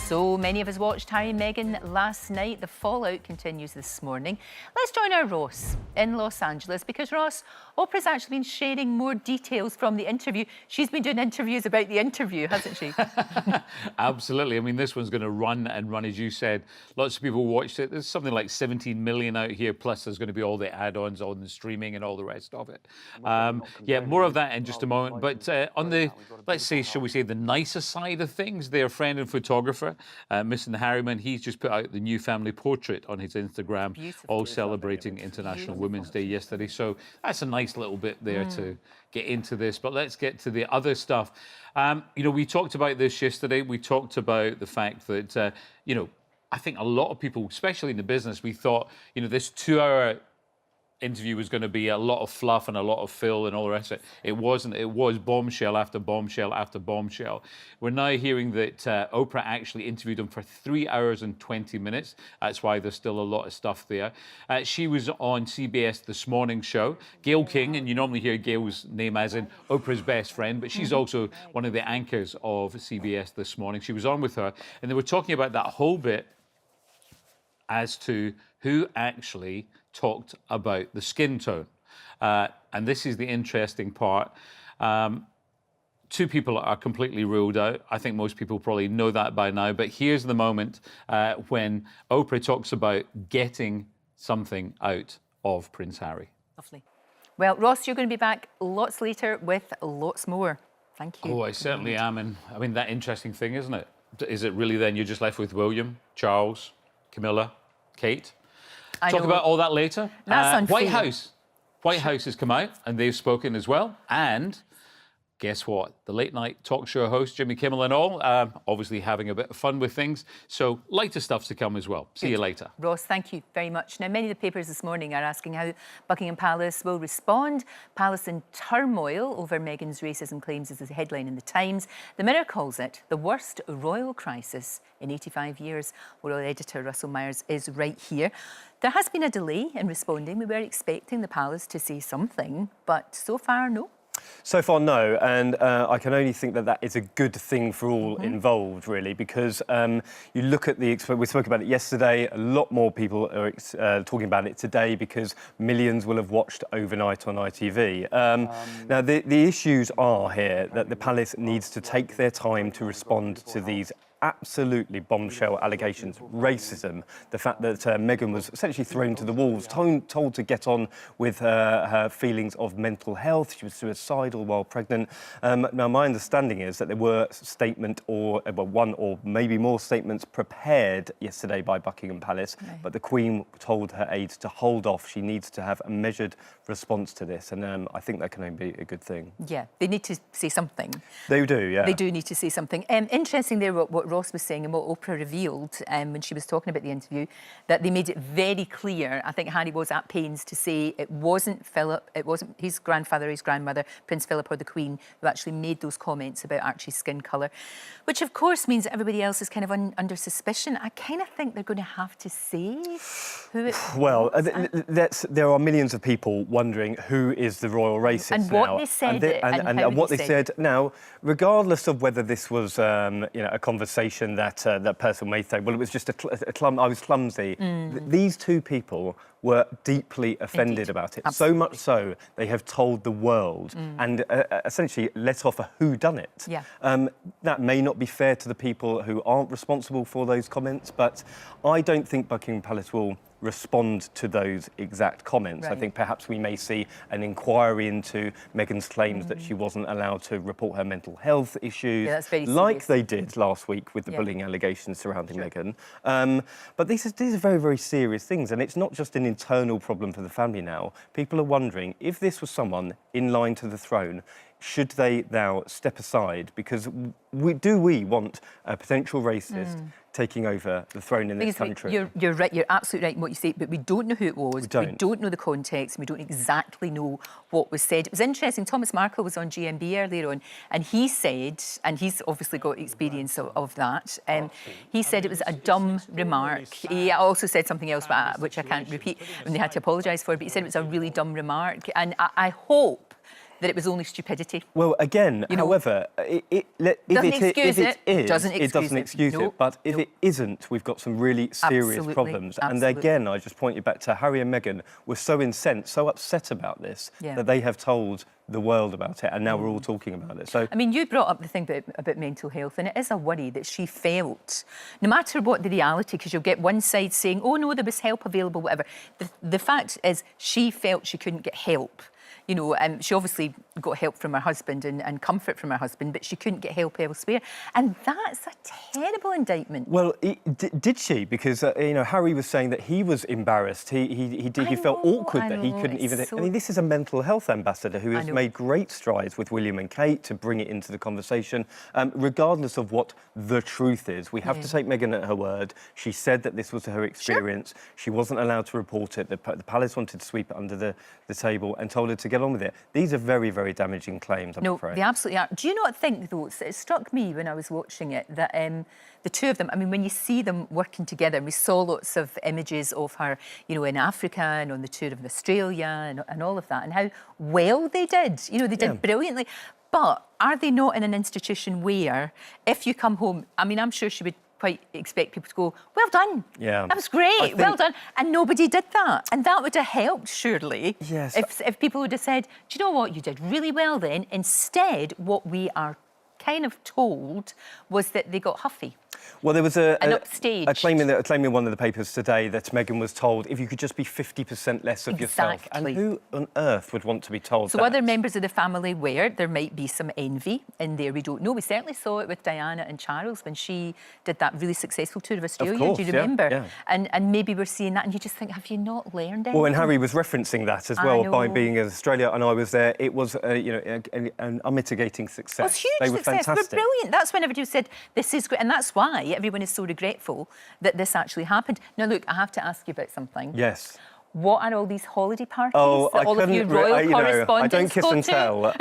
So many of us watched Harry and Meghan last night. The fallout continues this morning. Let's join our Ross in Los Angeles because, Ross, Oprah's actually been sharing more details from the interview. She's been doing interviews about the interview, hasn't she? Absolutely. I mean, this one's going to run and run, as you said. Lots of people watched it. There's something like 17 million out here, plus there's going to be all the add-ons on the streaming and all the rest of it. Yeah, more of that in just a moment. But on the, let's say, shall we say, the nicer side of things, their friend and photographer, Mr. Harriman, he's just put out the new family portrait on his Instagram, all celebrating International Women's Day yesterday. So that's a nice little bit there to get into this. But let's get to the other stuff. You know, we talked about this yesterday. We talked about the fact that, you know, I think a lot of people, especially in the business, we thought, you know, this 2-hour interview was going to be a lot of fluff and a lot of fill and all the rest of it. It wasn't. It was bombshell after bombshell after bombshell. We're now hearing that Oprah actually interviewed him for 3 hours and 20 minutes. That's why there's still a lot of stuff there. She was on CBS This Morning show. Gayle King, and you normally hear Gayle's name as in Oprah's best friend, but she's also one of the anchors of CBS This Morning. She was on with her, and they were talking about that whole bit as to who actually talked about the skin tone. And this is the interesting part. Two people are completely ruled out. I think most people probably know that by now, but here's the moment when Oprah talks about getting something out of Prince Harry. Lovely. Well, Ross, you're going to be back lots later with lots more. Thank you. Oh, I certainly am. And I mean, that interesting thing, isn't it? Is it really then you're just left with William, Charles, Camilla, Kate? Talk about all that later. That's unfair. White House has come out and they've spoken as well. And guess what? The late night talk show host, Jimmy Kimmel and all, obviously having a bit of fun with things. So lighter stuff to come as well. See you later. Ross, thank you very much. Now, many of the papers this morning are asking how Buckingham Palace will respond. Palace in turmoil over Meghan's racism claims is the headline in the Times. The Mirror calls it the worst royal crisis in 85 years. Royal editor Russell Myers is right here. There has been a delay in responding. We were expecting the Palace to say something, but so far, no. So far, no, and I can only think that that is a good thing for all involved, really, because you look at we spoke about it yesterday, a lot more people are talking about it today because millions will have watched overnight on ITV. Now, the issues are here that the Palace needs to take their time to respond to these absolutely bombshell allegations, racism, the fact that Meghan was essentially thrown to the wolves, told to get on with her feelings of mental health. She was suicidal while pregnant. Now, my understanding is that there were one or maybe more statements prepared yesterday by Buckingham Palace, but the Queen told her aides to hold off. She needs to have a measured response to this, and I think that can only be a good thing. Yeah, they need to say something. They do, yeah. They do need to say something. Interesting there what Ross was saying and what Oprah revealed when she was talking about the interview, that they made it very clear. I think Harry was at pains to say it wasn't Philip, it wasn't his grandfather, his grandmother, Prince Philip or the Queen, who actually made those comments about Archie's skin colour, which of course means that everybody else is kind of under suspicion. I kind of think they're going to have to say who it well, there are millions of people wondering who is the royal racist and now. What they said and what they said. Now, regardless of whether this was you know, a conversation that that person may say, well, it was just I was clumsy. These two people were deeply offended about it. Absolutely. So much so, they have told the world and essentially let off a whodunit. Yeah. That may not be fair to the people who aren't responsible for those comments, but I don't think Buckingham Palace will respond to those exact comments. Right. I think perhaps we may see an inquiry into Meghan's claims that she wasn't allowed to report her mental health issues, like they did last week with the bullying allegations surrounding Meghan. But these are very, very serious things, and it's not just an internal problem for the family now. People are wondering if this was someone in line to the throne, should they now step aside? Because do we want a potential racist taking over the throne in this country? You're right, you're absolutely right in what you say, but we don't know who it was. We don't know the context, we don't exactly know what was said. It was interesting, Thomas Markle was on GMB earlier on, and he said, and he's obviously got experience of that, he said it was a dumb remark. He also said something else, which I can't repeat, and they had to apologise for, but he said it was a really dumb remark. And I hope that it was only stupidity. Well, again, You know, however, if it doesn't excuse it. But if it isn't, we've got some really serious problems. And again, I just point you back to Harry and Meghan were so incensed, so upset about this, that they have told the world about it, and now we're all talking about it. So, I mean, you brought up the thing about mental health, and it is a worry that she felt, no matter what the reality, because you'll get one side saying, oh no, there was help available, whatever. The fact is, she felt she couldn't get help. You know, she obviously got help from her husband and comfort from her husband, but she couldn't get help elsewhere. And that's a terrible indictment. Well, did she? Because, you know, Harry was saying that he was embarrassed. He felt awkward that he couldn't even... I mean, this is a mental health ambassador who has made great strides with William and Kate to bring it into the conversation, regardless of what the truth is. We have to take Meghan at her word. She said that this was her experience. Sure. She wasn't allowed to report it. The palace wanted to sweep it under the table and told her to get on with it. These are very, very damaging claims, I'm afraid. No, they absolutely are. Do you not think, though, it struck me when I was watching it that the two of them, I mean, when you see them working together, and we saw lots of images of her, you know, in Africa and on the tour of Australia and all of that, and how well they did. You know, they did brilliantly. But are they not in an institution where, if you come home, I mean, I'm sure she would quite expect people to go, well done. Yeah. That was great, well done. And nobody did that. And that would have helped, surely, yes. if people would have said, do you know what, you did really well then. Instead, what we are kind of told was that they got huffy. Well, there was a claim in one of the papers today that Meghan was told if you could just be 50% less of yourself. And who on earth would want to be told that? So other members of the family were. There might be some envy in there. We don't know. We certainly saw it with Diana and Charles when she did that really successful tour of Australia. Of course, do you remember? Yeah. And maybe we're seeing that and you just think, have you not learned anything? Well, and Harry was referencing that as well by being in Australia, and I was there. It was, you know, an unmitigating success. It was huge they were success. fantastic. They were brilliant. That's when everybody said, this is great. And that's why everyone is so regretful that this actually happened. Now, look, I have to ask you about something. Yes. What are all these holiday parties I that all of you royal correspondents I don't kiss and tell.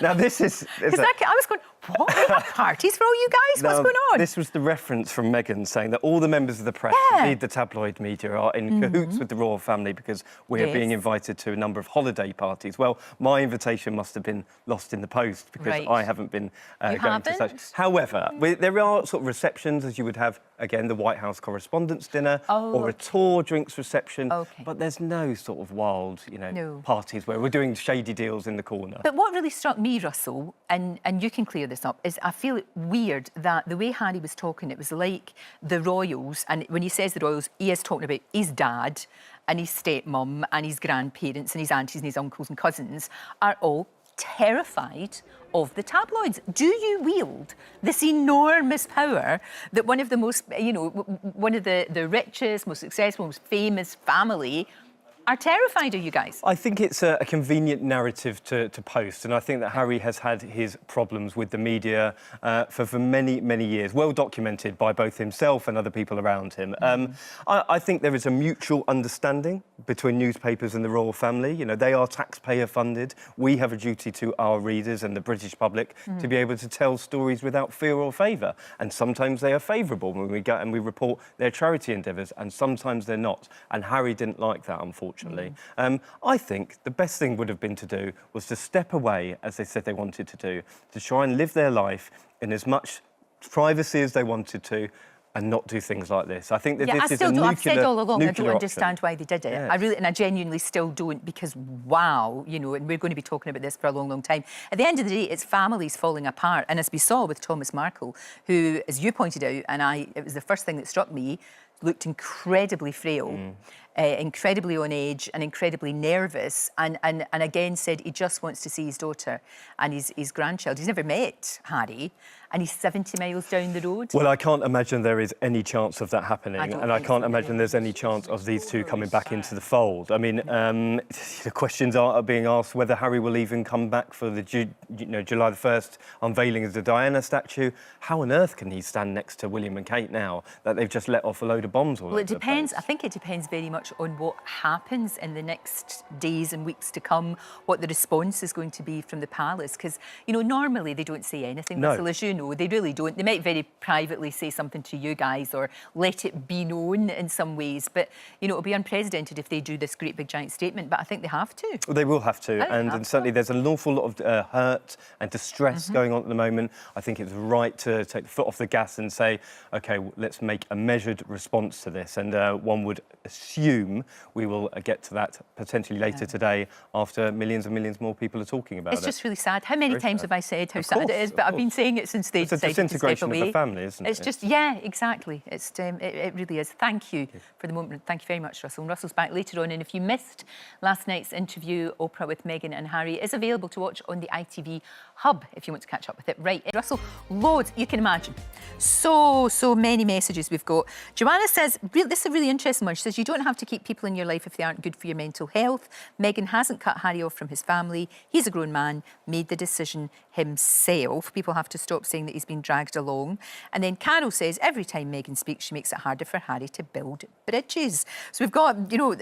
Now, this is... I was going, what? We have parties for all you guys? What's going on? This was the reference from Meghan saying that all the members of the press, indeed the tabloid media, are in cahoots with the royal family because we are being invited to a number of holiday parties. Well, my invitation must have been lost in the post because I haven't been going to such. However, there are sort of receptions, as you would have, again, the White House Correspondents' Dinner or a tour drinks reception. But there's no sort of wild, you know, parties where we're doing shady deals in the corner. But what really struck me, Russell, and you can clear this up, is I feel it weird that the way Harry was talking, it was like the royals, and when he says the royals, he is talking about his dad and his stepmom and his grandparents and his aunties and his uncles and cousins are all terrified of the tabloids. Do you wield this enormous power that one of the most, you know, one of the richest, most successful, most famous family are terrified of you guys? I think it's a convenient narrative to post, and I think that Harry has had his problems with the media for many, many years, well documented by both himself and other people around him. I think there is a mutual understanding between newspapers and the royal family. You know, they are taxpayer funded. We have a duty to our readers and the British public to be able to tell stories without fear or favour. And sometimes they are favourable when we go and we report their charity endeavours, and sometimes they're not. And Harry didn't like that, unfortunately. I think the best thing would have been to do was to step away, as they said they wanted to do, to try and live their life in as much privacy as they wanted to, and not do things like this. I think that this is a nuclear I've said all along, I don't option. understand why they did it. Yes. I really, and I genuinely still don't, because wow, you know, and we're going to be talking about this for a long, long time. At the end of the day, it's families falling apart. And as we saw with Thomas Markle, who, as you pointed out, and it was the first thing that struck me, looked incredibly frail, incredibly on edge and incredibly nervous, and again said he just wants to see his daughter and his grandchild. He's never met Harry, and he's 70 miles down the road. Well, I can't imagine there is any chance of that happening, and I can't imagine there's any chance of these two coming back into the fold. I mean, the questions are being asked whether Harry will even come back for the July the 1st unveiling of the Diana statue. How on earth can he stand next to William and Kate now that they've just let off a load of of bombs all Well, over it the depends. I place. think it depends very much on what happens in the next days and weeks to come, what the response is going to be from the palace. Because, you know, normally they don't say anything, No. Russell, as you know. They really don't. They might very privately say something to you guys or let it be known in some ways. But, you know, it'll be unprecedented if they do this great big giant statement. But I think they have to. Well, they will have to, and certainly there's an awful lot of hurt and distress going on at the moment. I think it's right to take the foot off the gas and say, OK, let's make a measured response to this. And one would assume we will get to that potentially later today after millions and millions more people are talking about it. It's just really sad. How many times have I said how sad it is? Of But I've been course. saying it since they It's a decided to step disintegration away. of a family, isn't it? It's just, yeah, exactly. It's it really is. Thank you for the moment. Thank you very much, Russell. And Russell's back later on. And if you missed last night's interview, Oprah with Meghan and Harry is available to watch on the ITV hub if you want to catch up with it. Right, Russell, loads, you can imagine. So many messages we've got. Joanna says, this is a really interesting one. She says, you don't have to keep people in your life if they aren't good for your mental health. Meghan hasn't cut Harry off from his family. He's a grown man, made the decision himself. People have to stop saying that he's been dragged along. And then Carol says, every time Meghan speaks, she makes it harder for Harry to build bridges. So we've got, you know,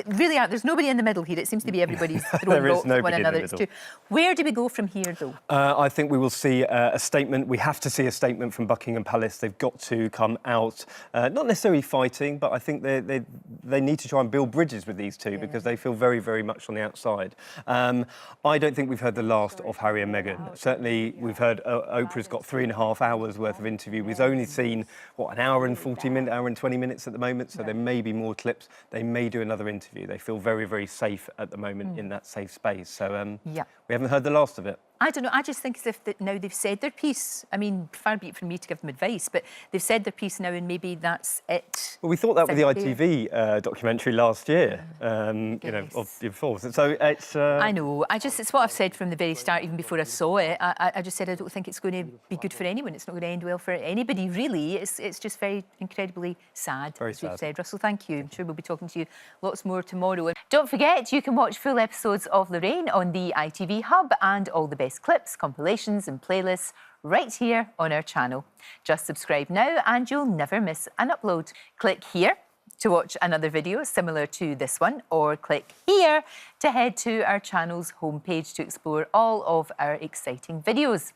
really, there's nobody in the middle here. It seems to be everybody's throwing There is rocks at one nobody in the another. It's middle. where do we go from here, though? I think we will see a statement. We have to see a statement from Buckingham Palace. They've got to come out, not necessarily fighting, but I think they need to try and build bridges with these two because they feel very, very much on the outside. I don't think we've heard the last of Harry and Meghan. Certainly, we've heard Oprah's got 3.5 hours worth of interview. We've only seen, what, an hour and 40 minutes, hour and 20 minutes at the moment, so there may be more clips. They may do another interview. They feel very, very safe at the moment in that safe space. So we haven't heard the last of it. I don't know. I just think as if that now they've said their piece. I mean, far be it from me to give them advice, but they've said their piece now, and maybe that's it. Well, we thought that with the ITV documentary last year, you know, of before. So it's. I know. It's what I've said from the very start, even before I saw it. I just said I don't think it's going to be good for anyone. It's not going to end well for anybody, really. It's just very incredibly sad. Very as we've sad. said. Russell, thank you. I'm sure we'll be talking to you lots more tomorrow. And don't forget, you can watch full episodes of Lorraine on the ITV hub and all the best clips, compilations and playlists right here on our channel. Just subscribe now and you'll never miss an upload. Click here to watch another video similar to this one, or click here to head to our channel's homepage to explore all of our exciting videos.